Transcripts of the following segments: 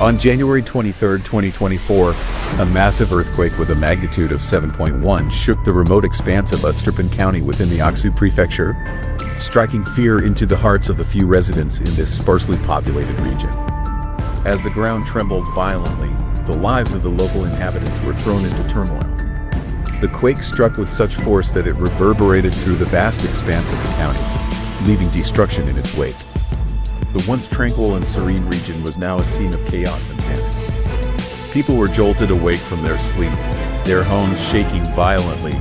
On January 23, 2024, a massive earthquake with a magnitude of 7.1 shook the remote expanse of Utsurpan County within the Aksu Prefecture, striking fear into the hearts of the few residents in this sparsely populated region. As the ground trembled violently, the lives of the local inhabitants were thrown into turmoil. The quake struck with such force that it reverberated through the vast expanse of the county, leaving destruction in its wake. The once tranquil and serene region was now a scene of chaos and panic. People were jolted awake from their sleep, their homes shaking violently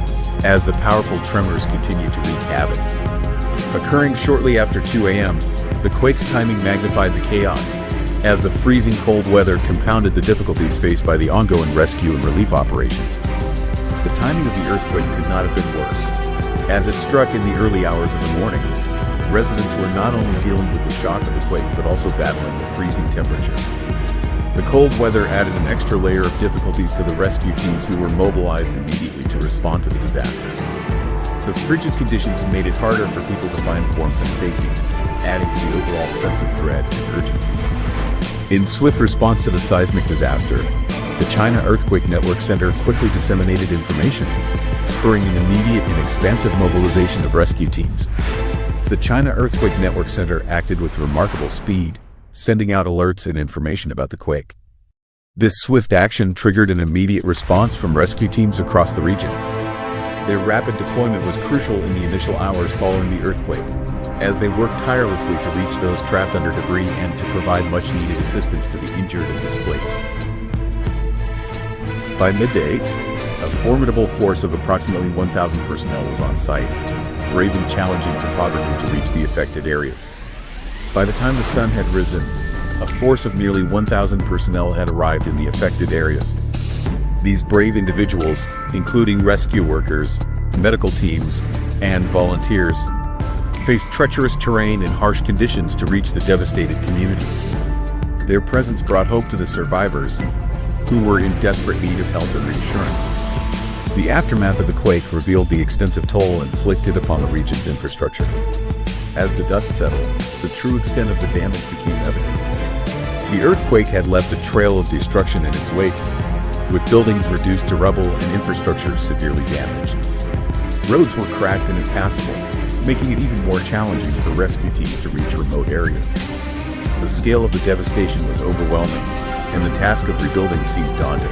as the powerful tremors continued to wreak havoc. Occurring shortly after 2 a.m., the quake's timing magnified the chaos, as the freezing cold weather compounded the difficulties faced by the ongoing rescue and relief operations. The timing of the earthquake could not have been worse. As it struck in the early hours of the morning, residents were not only dealing with the shock of the quake, but also battling the freezing temperatures. The cold weather added an extra layer of difficulty for the rescue teams who were mobilized immediately to respond to the disaster. The frigid conditions made it harder for people to find warmth and safety, adding to the overall sense of dread and urgency. In swift response to the seismic disaster, the China Earthquake Network Center quickly disseminated information, spurring an immediate and expansive mobilization of rescue teams. The China Earthquake Network Center acted with remarkable speed, sending out alerts and information about the quake. This swift action triggered an immediate response from rescue teams across the region. Their rapid deployment was crucial in the initial hours following the earthquake, as they worked tirelessly to reach those trapped under debris and to provide much-needed assistance to the injured and displaced. By midday, a formidable force of approximately 1,000 personnel was on site, braving challenging topography to reach the affected areas. By the time the sun had risen, a force of nearly 1,000 personnel had arrived in the affected areas. These brave individuals, including rescue workers, medical teams, and volunteers, faced treacherous terrain and harsh conditions to reach the devastated communities. Their presence brought hope to the survivors, who were in desperate need of help and reassurance. The aftermath of the quake revealed the extensive toll inflicted upon the region's infrastructure. As the dust settled, the true extent of the damage became evident. The earthquake had left a trail of destruction in its wake, with buildings reduced to rubble and infrastructure severely damaged. Roads were cracked and impassable, making it even more challenging for rescue teams to reach remote areas. The scale of the devastation was overwhelming, and the task of rebuilding seemed daunting.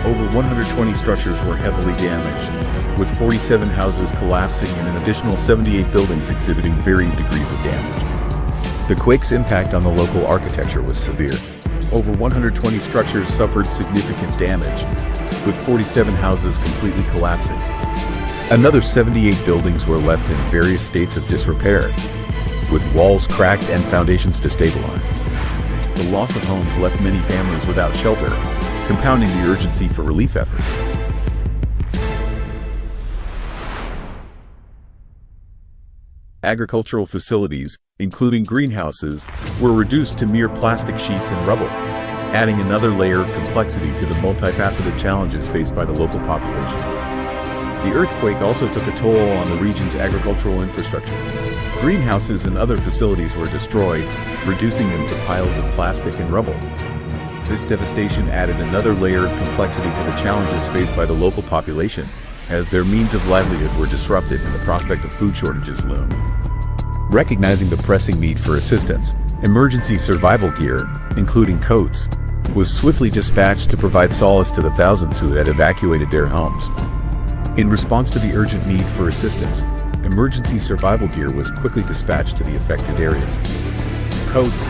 Over 120 structures were heavily damaged, with 47 houses collapsing and an additional 78 buildings exhibiting varying degrees of damage. The quake's impact on the local architecture was severe. Over 120 structures suffered significant damage, with 47 houses completely collapsing. Another 78 buildings were left in various states of disrepair, with walls cracked and foundations destabilized. The loss of homes left many families without shelter, compounding the urgency for relief efforts. Agricultural facilities, including greenhouses, were reduced to mere plastic sheets and rubble, adding another layer of complexity to the multifaceted challenges faced by the local population. The earthquake also took a toll on the region's agricultural infrastructure. Greenhouses and other facilities were destroyed, reducing them to piles of plastic and rubble. This devastation added another layer of complexity to the challenges faced by the local population, as their means of livelihood were disrupted and the prospect of food shortages loomed. Recognizing the pressing need for assistance, emergency survival gear, including coats, was swiftly dispatched to provide solace to the thousands who had evacuated their homes. In response to the urgent need for assistance, emergency survival gear was quickly dispatched to the affected areas. Coats,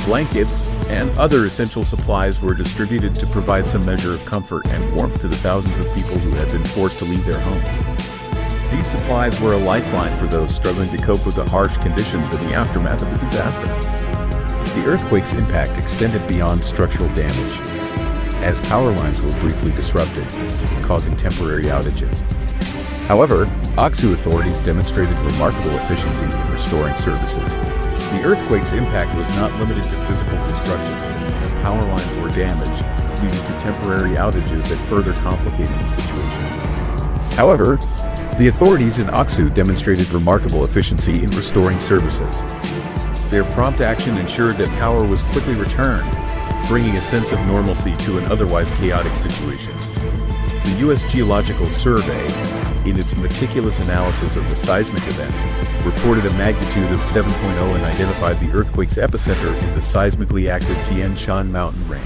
blankets, and other essential supplies were distributed to provide some measure of comfort and warmth to the thousands of people who had been forced to leave their homes. These supplies were a lifeline for those struggling to cope with the harsh conditions in the aftermath of the disaster. The earthquake's impact extended beyond structural damage, as power lines were briefly disrupted, causing temporary outages. However, Aksu authorities demonstrated remarkable efficiency in restoring services. The earthquake's impact was not limited to physical destruction. Power lines were damaged, leading to temporary outages that further complicated the situation. However, the authorities in Aksu demonstrated remarkable efficiency in restoring services. Their prompt action ensured that power was quickly returned, bringing a sense of normalcy to an otherwise chaotic situation. The U.S. Geological Survey, in its meticulous analysis of the seismic event, reported a magnitude of 7.0 and identified the earthquake's epicenter in the seismically active Tian Shan mountain range.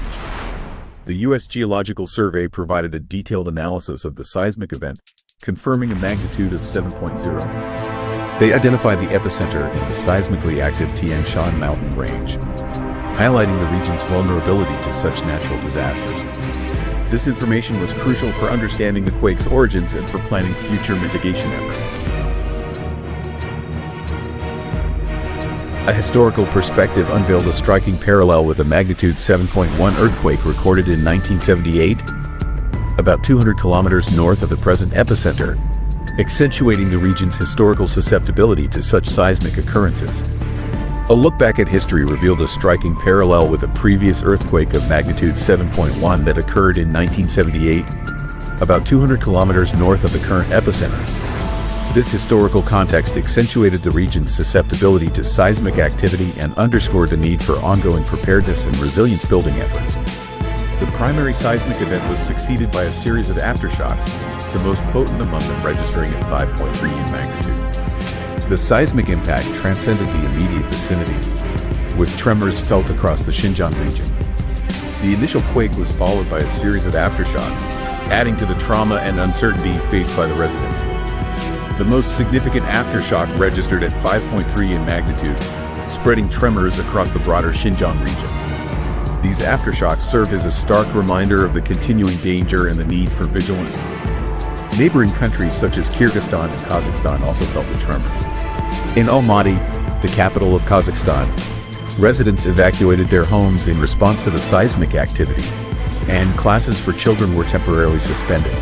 The U.S. Geological Survey provided a detailed analysis of the seismic event, confirming a magnitude of 7.0. They identified the epicenter in the seismically active Tian Shan mountain range, highlighting the region's vulnerability to such natural disasters. This information was crucial for understanding the quake's origins and for planning future mitigation efforts. A historical perspective unveiled a striking parallel with a magnitude 7.1 earthquake recorded in 1978, about 200 kilometers north of the present epicenter, accentuating the region's historical susceptibility to such seismic occurrences. A look back at history revealed a striking parallel with a previous earthquake of magnitude 7.1 that occurred in 1978, about 200 kilometers north of the current epicenter. This historical context accentuated the region's susceptibility to seismic activity and underscored the need for ongoing preparedness and resilience building efforts. The primary seismic event was succeeded by a series of aftershocks, the most potent among them registering at 5.3 in magnitude. The seismic impact transcended the immediate vicinity, with tremors felt across the Xinjiang region. The initial quake was followed by a series of aftershocks, adding to the trauma and uncertainty faced by the residents. The most significant aftershock registered at 5.3 in magnitude, spreading tremors across the broader Xinjiang region. These aftershocks served as a stark reminder of the continuing danger and the need for vigilance. Neighboring countries such as Kyrgyzstan and Kazakhstan also felt the tremors. In Almaty, the capital of Kazakhstan, residents evacuated their homes in response to the seismic activity, and classes for children were temporarily suspended.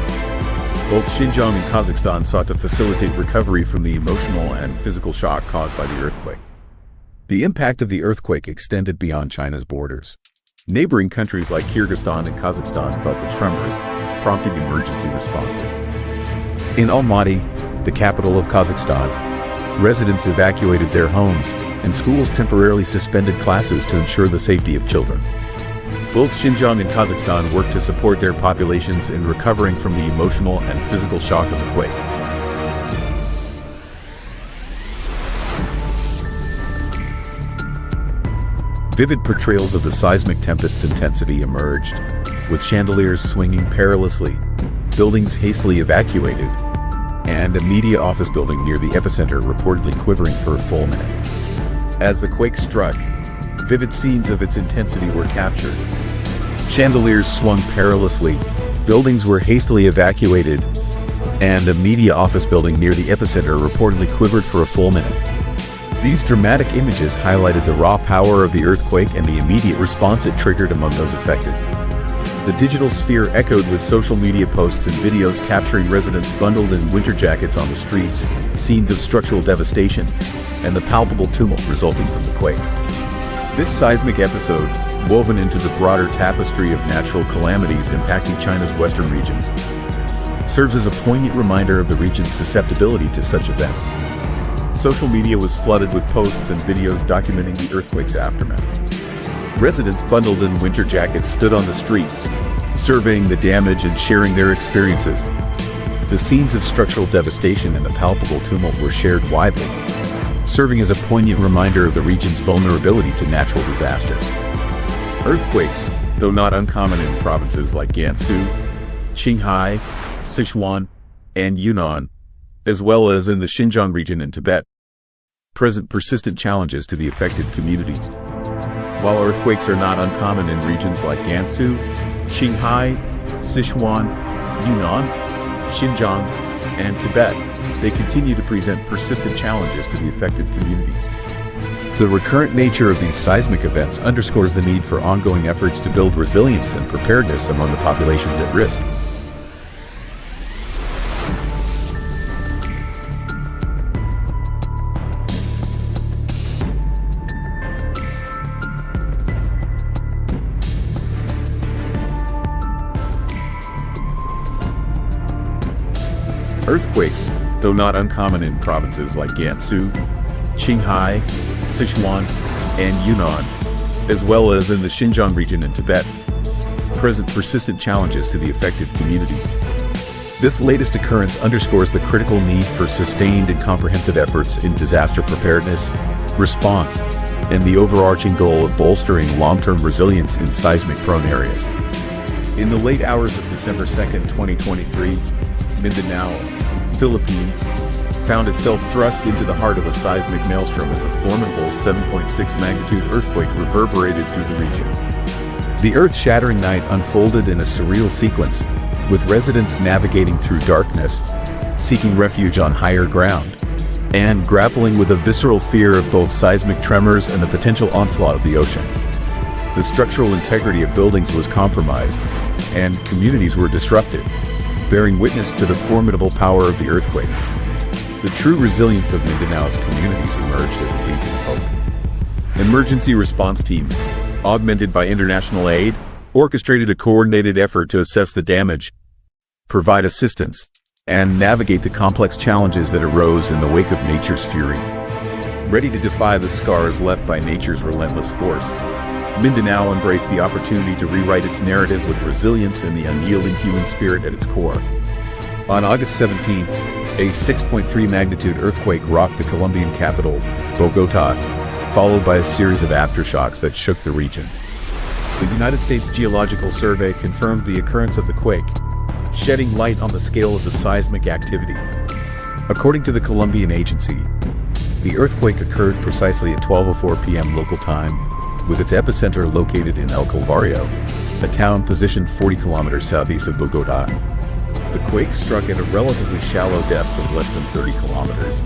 Both Xinjiang and Kazakhstan sought to facilitate recovery from the emotional and physical shock caused by the earthquake. The impact of the earthquake extended beyond China's borders. Neighboring countries like Kyrgyzstan and Kazakhstan felt the tremors, prompting emergency responses. In Almaty, the capital of Kazakhstan, residents evacuated their homes, and schools temporarily suspended classes to ensure the safety of children. Both Xinjiang and Kazakhstan worked to support their populations in recovering from the emotional and physical shock of the quake. Vivid portrayals of the seismic tempest's intensity emerged, with chandeliers swinging perilously, buildings hastily evacuated, and a media office building near the epicenter reportedly quivering for a full minute. As the quake struck, vivid scenes of its intensity were captured. Chandeliers swung perilously, buildings were hastily evacuated, and a media office building near the epicenter reportedly quivered for a full minute. These dramatic images highlighted the raw power of the earthquake and the immediate response it triggered among those affected. The digital sphere echoed with social media posts and videos capturing residents bundled in winter jackets on the streets, scenes of structural devastation, and the palpable tumult resulting from the quake. This seismic episode, woven into the broader tapestry of natural calamities impacting China's western regions, serves as a poignant reminder of the region's susceptibility to such events. Social media was flooded with posts and videos documenting the earthquake's aftermath. Residents bundled in winter jackets stood on the streets, surveying the damage and sharing their experiences. The scenes of structural devastation and the palpable tumult were shared widely, serving as a poignant reminder of the region's vulnerability to natural disasters. Earthquakes, though not uncommon in provinces like Gansu, Qinghai, Sichuan, and Yunnan, as well as in the Xinjiang region in Tibet, present persistent challenges to the affected communities. While earthquakes are not uncommon in regions like Gansu, Qinghai, Sichuan, Yunnan, Xinjiang, and Tibet, they continue to present persistent challenges to the affected communities. The recurrent nature of these seismic events underscores the need for ongoing efforts to build resilience and preparedness among the populations at risk. Earthquakes, though not uncommon in provinces like Gansu, Qinghai, Sichuan, and Yunnan, as well as in the Xinjiang region in Tibet, present persistent challenges to the affected communities. This latest occurrence underscores the critical need for sustained and comprehensive efforts in disaster preparedness, response, and the overarching goal of bolstering long-term resilience in seismic-prone areas. In the late hours of December 2, 2023, Mindanao, Philippines, found itself thrust into the heart of a seismic maelstrom as a formidable 7.6 magnitude earthquake reverberated through the region. The earth-shattering night unfolded in a surreal sequence, with residents navigating through darkness, seeking refuge on higher ground, and grappling with a visceral fear of both seismic tremors and the potential onslaught of the ocean. The structural integrity of buildings was compromised, and communities were disrupted, bearing witness to the formidable power of the earthquake. The true resilience of Mindanao's communities emerged as a beacon of hope. Emergency response teams, augmented by international aid, orchestrated a coordinated effort to assess the damage, provide assistance, and navigate the complex challenges that arose in the wake of nature's fury. Ready to defy the scars left by nature's relentless force, Mindanao embraced the opportunity to rewrite its narrative with resilience and the unyielding human spirit at its core. On August 17th, a 6.3 magnitude earthquake rocked the Colombian capital, Bogotá, followed by a series of aftershocks that shook the region. The United States Geological Survey confirmed the occurrence of the quake, shedding light on the scale of the seismic activity. According to the Colombian agency, the earthquake occurred precisely at 12:04 p.m. local time, with its epicenter located in El Calvario, a town positioned 40 kilometers southeast of Bogotá. The quake struck at a relatively shallow depth of less than 30 kilometers,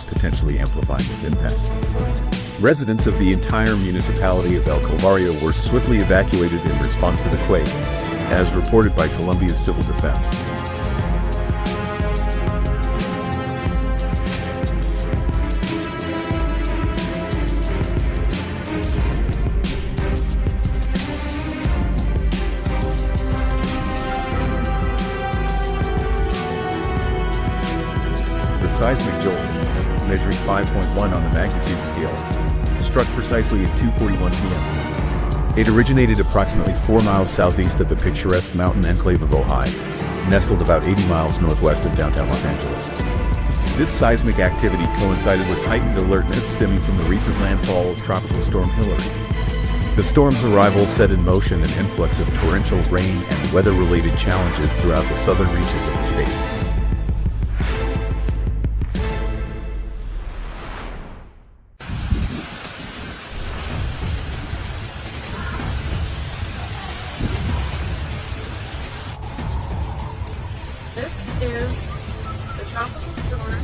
potentially amplifying its impact. Residents of the entire municipality of El Calvario were swiftly evacuated in response to the quake, as reported by Colombia's civil defense. The seismic jolt, measuring 5.1 on the magnitude scale, struck precisely at 2:41 p.m. It originated approximately 4 miles southeast of the picturesque mountain enclave of Ojai, nestled about 80 miles northwest of downtown Los Angeles. This seismic activity coincided with heightened alertness stemming from the recent landfall of Tropical Storm Hilary. The storm's arrival set in motion an influx of torrential rain and weather-related challenges throughout the southern reaches of the state. This is the tropical storm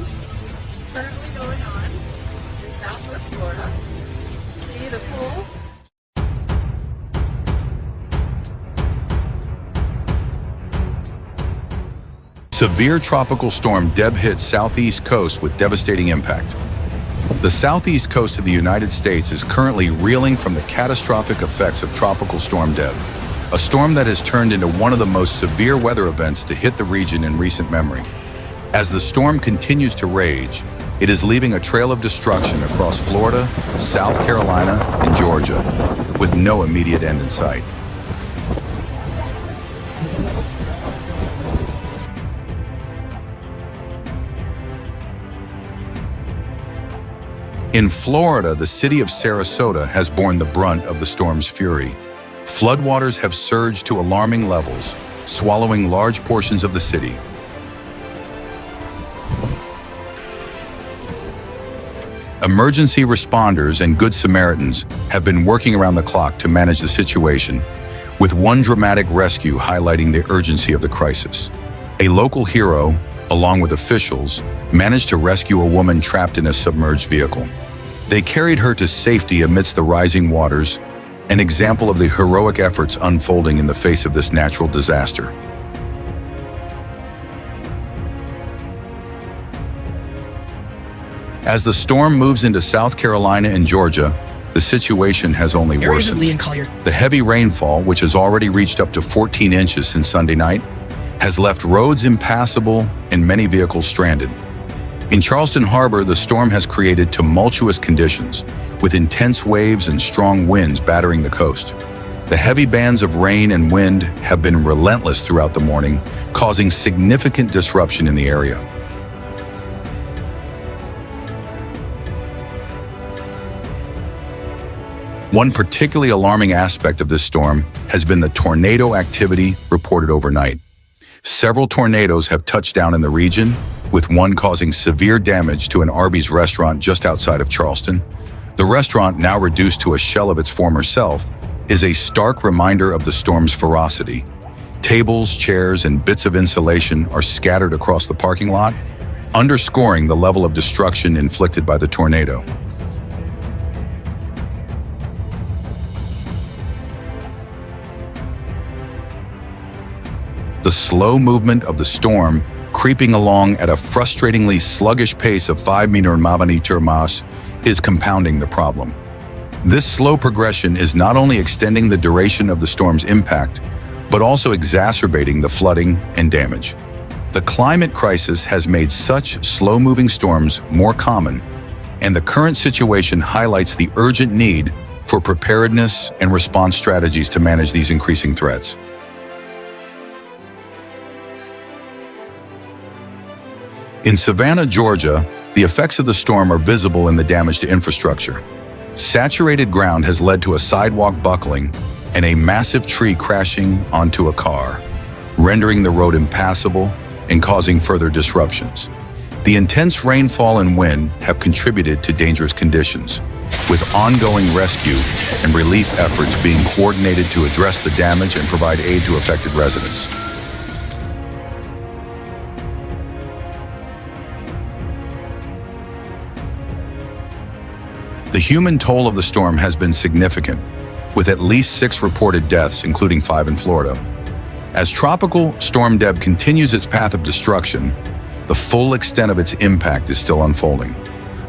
currently going on in southwest Florida. See the pool? Severe tropical storm Deb hits southeast coast with devastating impact. The southeast coast of the United States is currently reeling from the catastrophic effects of Tropical Storm Deb, a storm that has turned into one of the most severe weather events to hit the region in recent memory. As the storm continues to rage, it is leaving a trail of destruction across Florida, South Carolina, and Georgia, with no immediate end in sight. In Florida, the city of Sarasota has borne the brunt of the storm's fury. Floodwaters have surged to alarming levels, swallowing large portions of the city. Emergency responders and Good Samaritans have been working around the clock to manage the situation, with one dramatic rescue highlighting the urgency of the crisis. A local hero, along with officials, managed to rescue a woman trapped in a submerged vehicle. They carried her to safety amidst the rising waters, an example of the heroic efforts unfolding in the face of this natural disaster. As the storm moves into South Carolina and Georgia, the situation has only worsened. The heavy rainfall, which has already reached up to 14 inches since Sunday night, has left roads impassable and many vehicles stranded. In Charleston Harbor, the storm has created tumultuous conditions, with intense waves and strong winds battering the coast. The heavy bands of rain and wind have been relentless throughout the morning, causing significant disruption in the area. One particularly alarming aspect of this storm has been the tornado activity reported overnight. Several tornadoes have touched down in the region, with one causing severe damage to an Arby's restaurant just outside of Charleston. The restaurant, now reduced to a shell of its former self, is a stark reminder of the storm's ferocity. Tables, chairs, and bits of insulation are scattered across the parking lot, underscoring the level of destruction inflicted by the tornado. The slow movement of the storm, creeping along at a frustratingly sluggish pace of 5 m/s, is compounding the problem. This slow progression is not only extending the duration of the storm's impact, but also exacerbating the flooding and damage. The climate crisis has made such slow-moving storms more common, and the current situation highlights the urgent need for preparedness and response strategies to manage these increasing threats. In Savannah, Georgia, the effects of the storm are visible in the damage to infrastructure. Saturated ground has led to a sidewalk buckling and a massive tree crashing onto a car, rendering the road impassable and causing further disruptions. The intense rainfall and wind have contributed to dangerous conditions, with ongoing rescue and relief efforts being coordinated to address the damage and provide aid to affected residents. The human toll of the storm has been significant, with at least 6 reported deaths, including 5 in Florida. As Tropical Storm Deb continues its path of destruction, the full extent of its impact is still unfolding.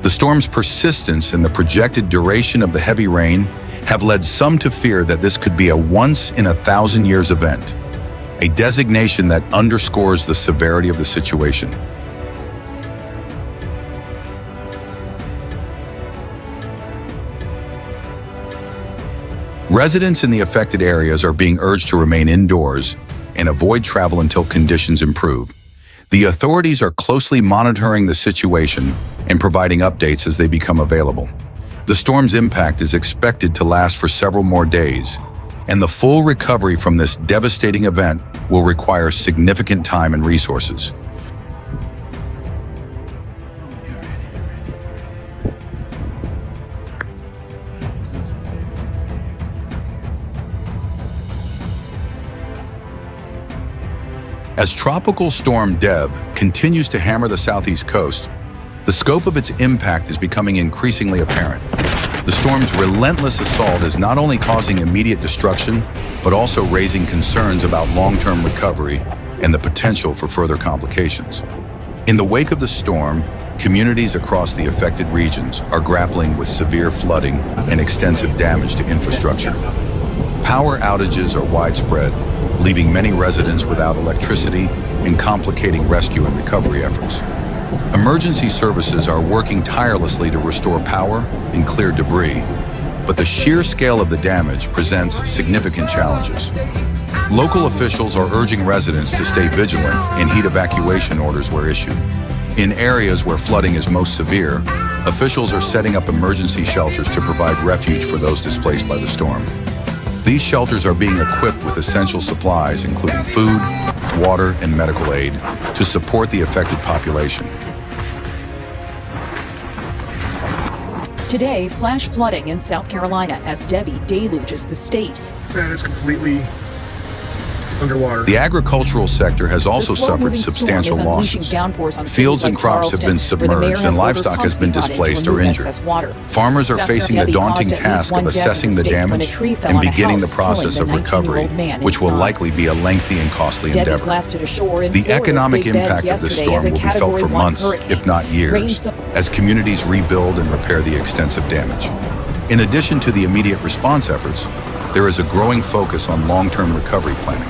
The storm's persistence and the projected duration of the heavy rain have led some to fear that this could be a once-in-a-thousand-years event, a designation that underscores the severity of the situation. Residents in the affected areas are being urged to remain indoors and avoid travel until conditions improve. The authorities are closely monitoring the situation and providing updates as they become available. The storm's impact is expected to last for several more days, and the full recovery from this devastating event will require significant time and resources. As Tropical Storm Deb continues to hammer the southeast coast, the scope of its impact is becoming increasingly apparent. The storm's relentless assault is not only causing immediate destruction, but also raising concerns about long-term recovery and the potential for further complications. In the wake of the storm, communities across the affected regions are grappling with severe flooding and extensive damage to infrastructure. Power outages are widespread, leaving many residents without electricity and complicating rescue and recovery efforts. Emergency services are working tirelessly to restore power and clear debris, but the sheer scale of the damage presents significant challenges. Local officials are urging residents to stay vigilant and heed evacuation orders where issued. In areas where flooding is most severe, officials are setting up emergency shelters to provide refuge for those displaced by the storm. These shelters are being equipped with essential supplies, including food, water, and medical aid, to support the affected population. Today, flash flooding in South Carolina as Debbie deluges the state. That is completely underwater. The agricultural sector has also suffered substantial losses. Fields and crops have been submerged and livestock has been displaced or injured. Farmers are facing the daunting task of assessing the damage and beginning the process of recovery, which will likely be a lengthy and costly endeavor. The economic impact of this storm will be felt for months, if not years, as communities rebuild and repair the extensive damage. In addition to the immediate response efforts, there is a growing focus on long-term recovery planning.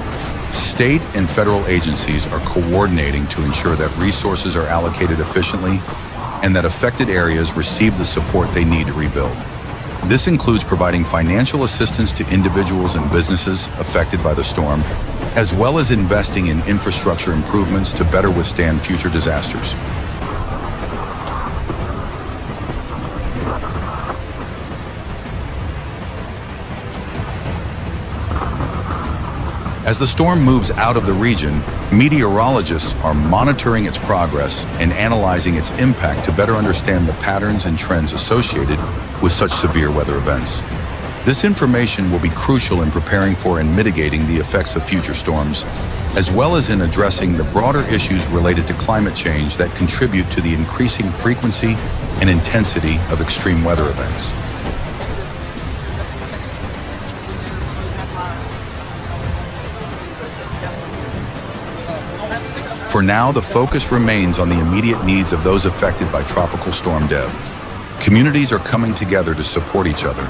State and federal agencies are coordinating to ensure that resources are allocated efficiently and that affected areas receive the support they need to rebuild. This includes providing financial assistance to individuals and businesses affected by the storm, as well as investing in infrastructure improvements to better withstand future disasters. As the storm moves out of the region, meteorologists are monitoring its progress and analyzing its impact to better understand the patterns and trends associated with such severe weather events. This information will be crucial in preparing for and mitigating the effects of future storms, as well as in addressing the broader issues related to climate change that contribute to the increasing frequency and intensity of extreme weather events. For now, the focus remains on the immediate needs of those affected by Tropical Storm Deb. Communities are coming together to support each other,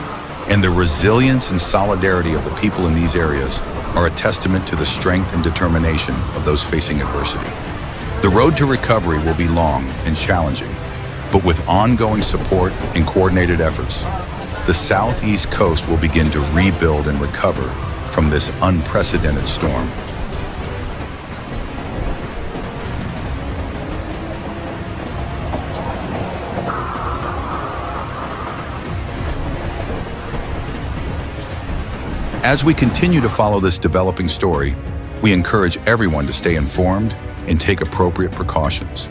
and the resilience and solidarity of the people in these areas are a testament to the strength and determination of those facing adversity. The road to recovery will be long and challenging, but with ongoing support and coordinated efforts, the southeast coast will begin to rebuild and recover from this unprecedented storm. As we continue to follow this developing story, we encourage everyone to stay informed and take appropriate precautions.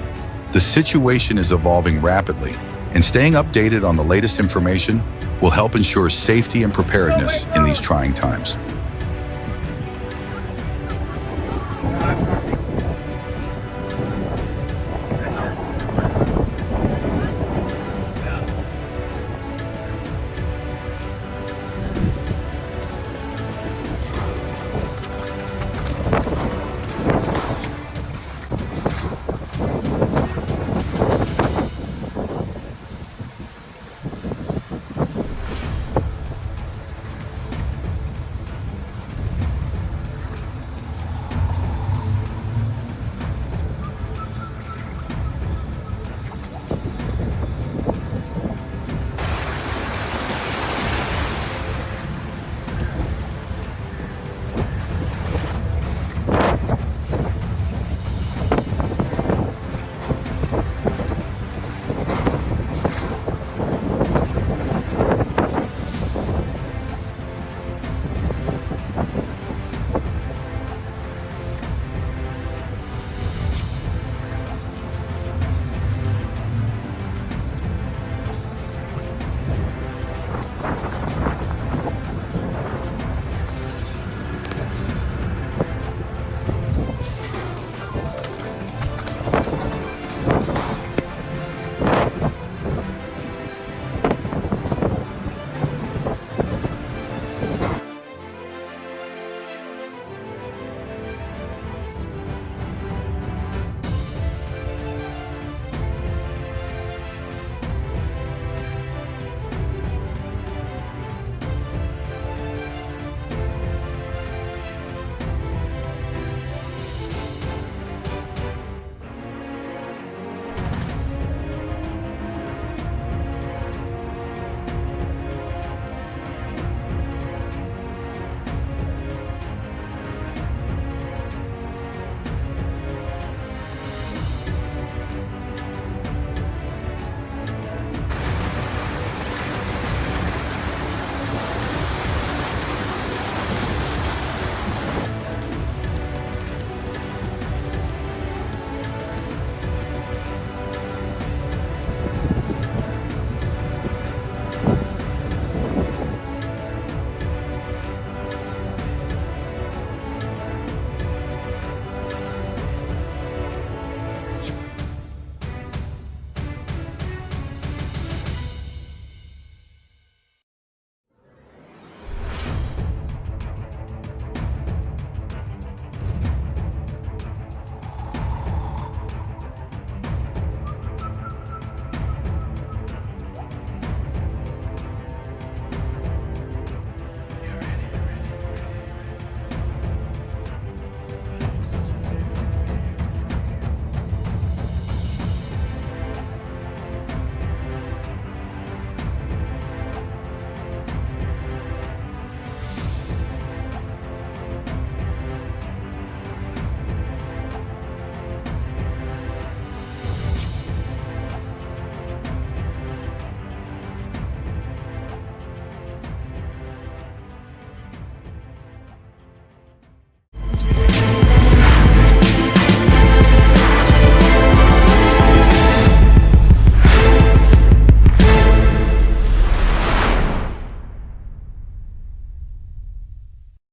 The situation is evolving rapidly, and staying updated on the latest information will help ensure safety and preparedness in these trying times.